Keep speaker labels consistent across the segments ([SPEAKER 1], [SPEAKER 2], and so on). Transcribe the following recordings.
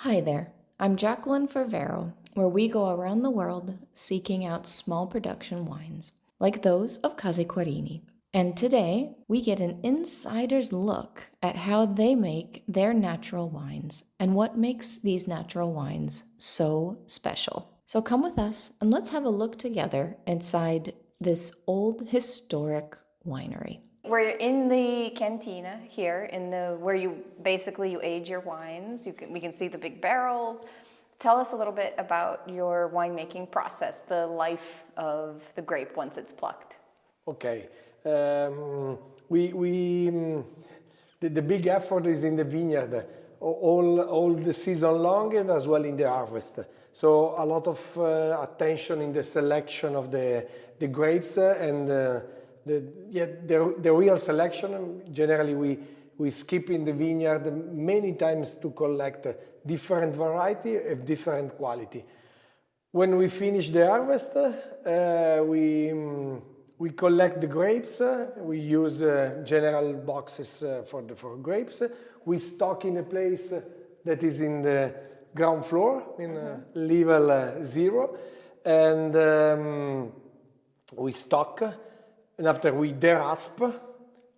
[SPEAKER 1] Hi there, I'm Jacqueline for Vero, where we go around the world seeking out small production wines, like those of Case Corini. And today, we get an insider's look at how they make their natural wines and what makes these natural wines so special. So come with us and let's have a look together inside this old historic winery. We're in the cantina here, where you age your wines. We can see the big barrels. Tell us a little bit about your winemaking process, the life of the grape once it's plucked.
[SPEAKER 2] Okay, the big effort is in the vineyard, all the season long and as well in the harvest. So a lot of attention in the selection of the grapes and the real selection. Generally, we skip in the vineyard many times to collect different variety of different quality. When we finish the harvest, we collect the grapes. We use general boxes for grapes. We stock in a place that is in the ground floor, in level 0, and we stock. And after we derasp,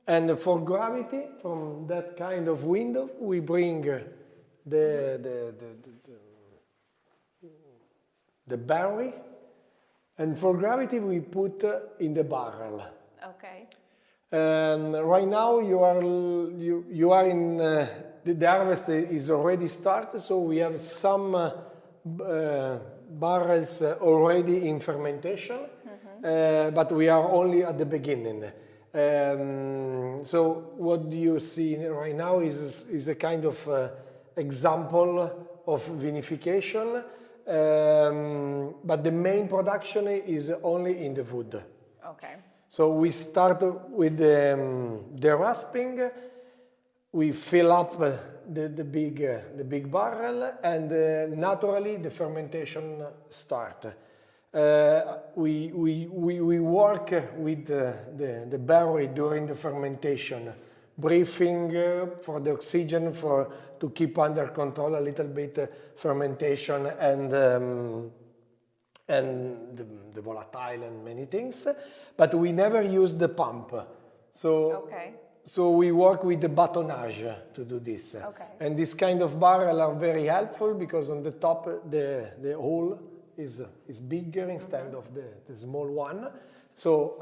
[SPEAKER 2] and for gravity, from that kind of window, we bring the barley, and for gravity we put in the barrel.
[SPEAKER 1] Okay.
[SPEAKER 2] And right now you are in the harvest is already started, so we have some barrels already in fermentation. But we are only at the beginning. So what you see right now is a kind of example of vinification, but the main production is only in the wood.
[SPEAKER 1] Okay.
[SPEAKER 2] So we start with the rasping. We fill up the big barrel, and naturally the fermentation starts. We work with the berry during the fermentation, breathing for the oxygen to keep under control a little bit fermentation and the volatile and many things, but we never use the pump. So we work with the bâtonnage to do this.
[SPEAKER 1] Okay.
[SPEAKER 2] And this kind of barrel are very helpful because on the top the hole is bigger instead of the small one. So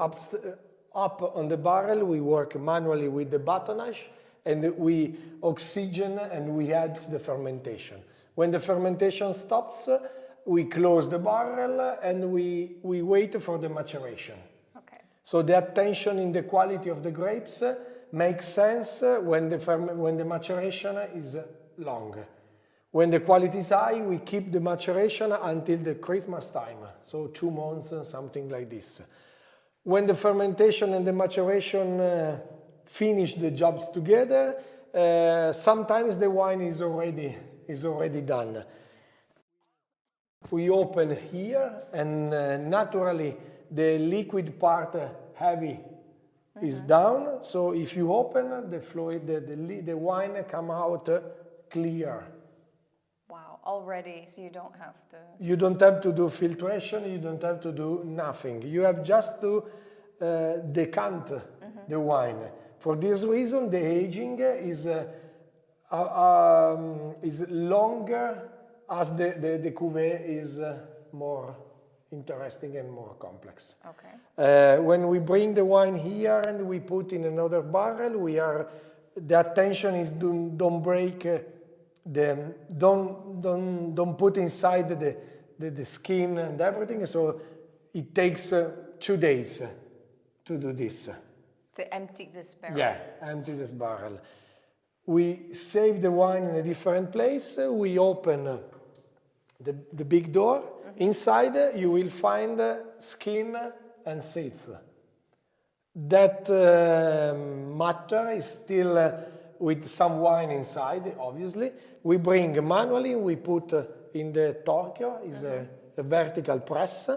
[SPEAKER 2] up on the barrel we work manually with the bâtonnage, and we oxygen and we help the fermentation. When the fermentation stops, we close the barrel and we wait for the maturation.
[SPEAKER 1] Okay.
[SPEAKER 2] So the attention in the quality of the grapes makes sense when the maturation is long. When the quality is high, we keep the maturation until the Christmas time, so 2 months, something like this. When the fermentation and the maturation finish the jobs together, sometimes the wine is already done. We open here, and naturally the liquid part heavy is down. So if you open the fluid, the wine come out clear.
[SPEAKER 1] Wow, already, so you don't have to...
[SPEAKER 2] You don't have to do filtration, you don't have to do nothing. You have just to decant the wine. For this reason, the aging is longer as the cuvée is more interesting and more complex.
[SPEAKER 1] Okay.
[SPEAKER 2] When we bring the wine here and we put in another barrel, the attention is don't break don't put inside the skin and everything. So it takes 2 days to do this.
[SPEAKER 1] To empty this barrel.
[SPEAKER 2] Yeah, empty this barrel. We save the wine in a different place. We open the big door. Inside you will find skin and seeds. That matter is still with some wine inside, obviously. We bring manually, we put in the torchio, is a vertical press,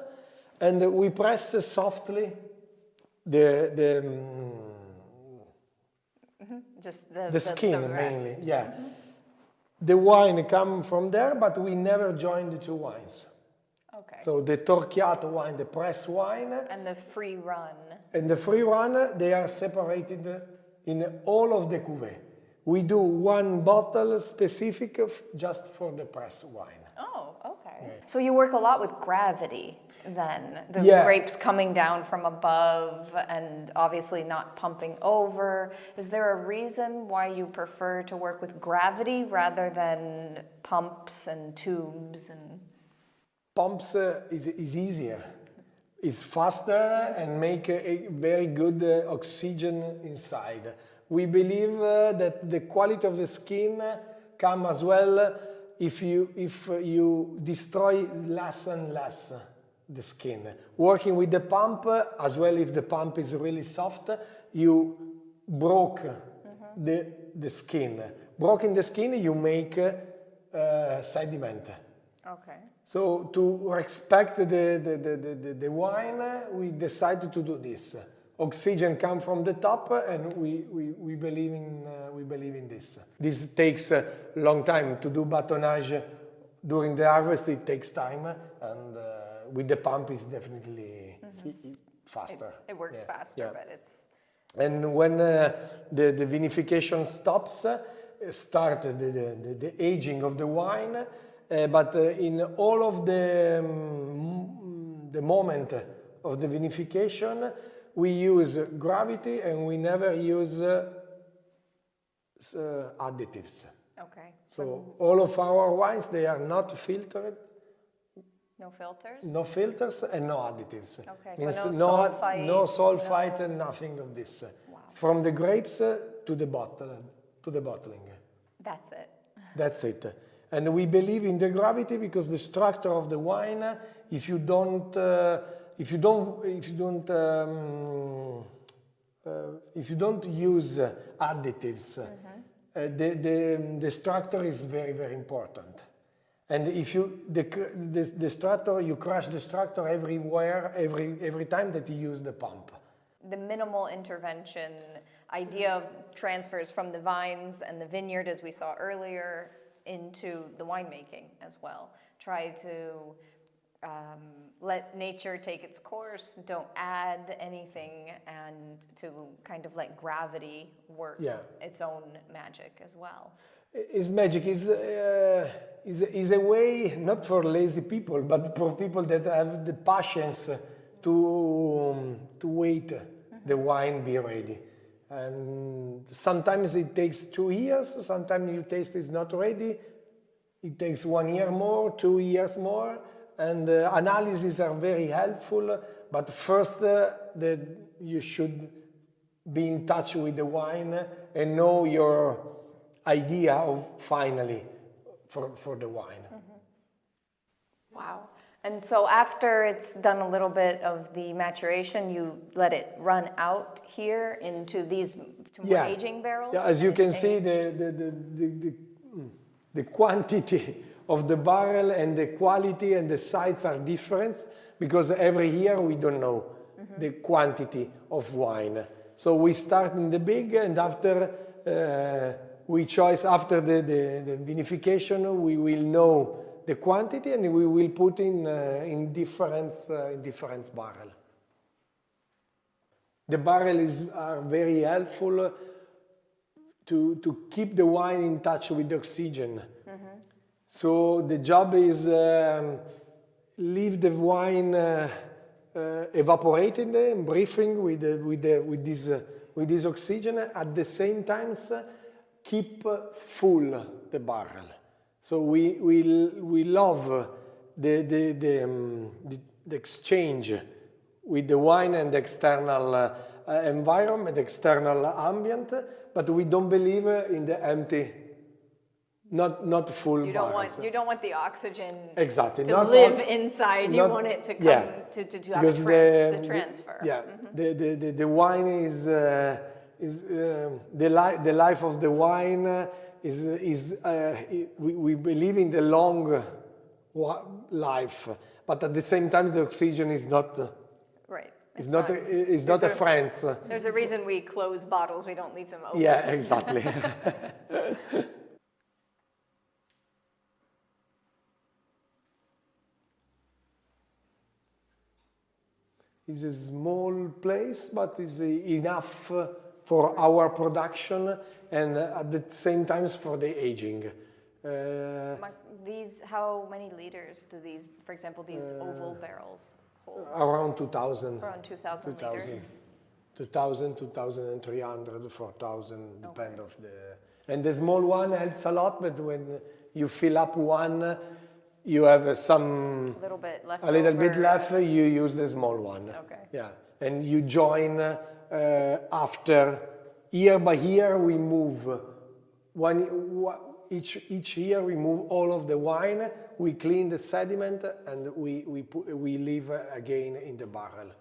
[SPEAKER 2] and we press softly
[SPEAKER 1] Just
[SPEAKER 2] the skin mainly, yeah. The wine come from there, but we never join the two wines.
[SPEAKER 1] Okay.
[SPEAKER 2] So the torchiato wine, the press wine,
[SPEAKER 1] And the free run.
[SPEAKER 2] and the free run, they are separated in all of the cuvée. We do one bottle specific just for the press wine.
[SPEAKER 1] Oh, okay. Yeah. So you work a lot with gravity then, the grapes coming down from above and obviously not pumping over. Is there a reason why you prefer to work with gravity rather than pumps and tubes? And
[SPEAKER 2] pumps is easier, it's faster and make a very good oxygen inside. We believe that the quality of the skin come as well if you destroy less and less the skin. Working with the pump, as well if the pump is really soft, you broke the skin. Broken the skin, you make sediment.
[SPEAKER 1] okay.
[SPEAKER 2] So to respect the wine, we decided to do this. Oxygen comes from the top, and we believe in this. This takes a long time to do batonnage. During the harvest, it takes time, and with the pump, it's definitely faster.
[SPEAKER 1] It works faster, but it's...
[SPEAKER 2] And when the vinification stops, start the aging of the wine, but in all of the moment of the vinification, we use gravity and we never use additives.
[SPEAKER 1] Okay.
[SPEAKER 2] So all of our wines, they are not filtered.
[SPEAKER 1] No filters?
[SPEAKER 2] No filters and no additives.
[SPEAKER 1] Okay,
[SPEAKER 2] Means
[SPEAKER 1] so no sulfites?
[SPEAKER 2] No sulfite and nothing of this.
[SPEAKER 1] Wow.
[SPEAKER 2] From the grapes to the bottle, to the bottling.
[SPEAKER 1] That's it.
[SPEAKER 2] That's it. And we believe in the gravity because the structure of the wine, if you don't use additives, the structure is very, very important. And if you the structure, you crush the structure everywhere, every time that you use the pump.
[SPEAKER 1] The minimal intervention idea of transfers from the vines and the vineyard, as we saw earlier, into the winemaking as well. Try to let nature take its course, don't add anything, and to kind of let gravity work its own magic as well.
[SPEAKER 2] Its magic is a way not for lazy people, but for people that have the patience to wait the wine be ready. And sometimes it takes 2 years, sometimes you taste it's not ready, it takes 1 year more, 2 years more, and analyses are very helpful, but first you should be in touch with the wine and know your idea of finally for the wine.
[SPEAKER 1] Wow. And so after it's done a little bit of the maturation, you let it run out here into these more aging barrels?
[SPEAKER 2] Yeah, as you can see, the quantity of the barrel and the quality and the size are different because every year we don't know the quantity of wine. So we start in the big, and after we choose after the vinification, we will know the quantity and we will put in different barrel. The barrels are very helpful to keep the wine in touch with the oxygen. So the job is leave the wine evaporating and breathing with this oxygen. At the same time, keep full the barrel. So we love the exchange with the wine and the external environment, external ambient, but we don't believe in the empty, not full barrels.
[SPEAKER 1] You don't want the oxygen
[SPEAKER 2] exactly
[SPEAKER 1] to live inside. You want it to come to have the transfer.
[SPEAKER 2] Yeah, the wine is the life of the wine we believe in the long life, but at the same time the oxygen is not
[SPEAKER 1] right.
[SPEAKER 2] It's not a friend.
[SPEAKER 1] There's a reason we close bottles. We don't leave them open.
[SPEAKER 2] Yeah, exactly. It's a small place, but it's enough for our production and at the same time for the aging.
[SPEAKER 1] How many liters do these, for example, these oval barrels hold?
[SPEAKER 2] Around 2,000.
[SPEAKER 1] Around 2,000 liters.
[SPEAKER 2] 2,000, 2,300, 4,000, depend of the... And the small one helps a lot, but when you fill up one, you have some...
[SPEAKER 1] A little bit left
[SPEAKER 2] A little bit
[SPEAKER 1] over.
[SPEAKER 2] left, you use the small one.
[SPEAKER 1] Okay.
[SPEAKER 2] Yeah, and you join after, year by year, we move. Each year we move all of the wine, we clean the sediment, and we leave again in the barrel.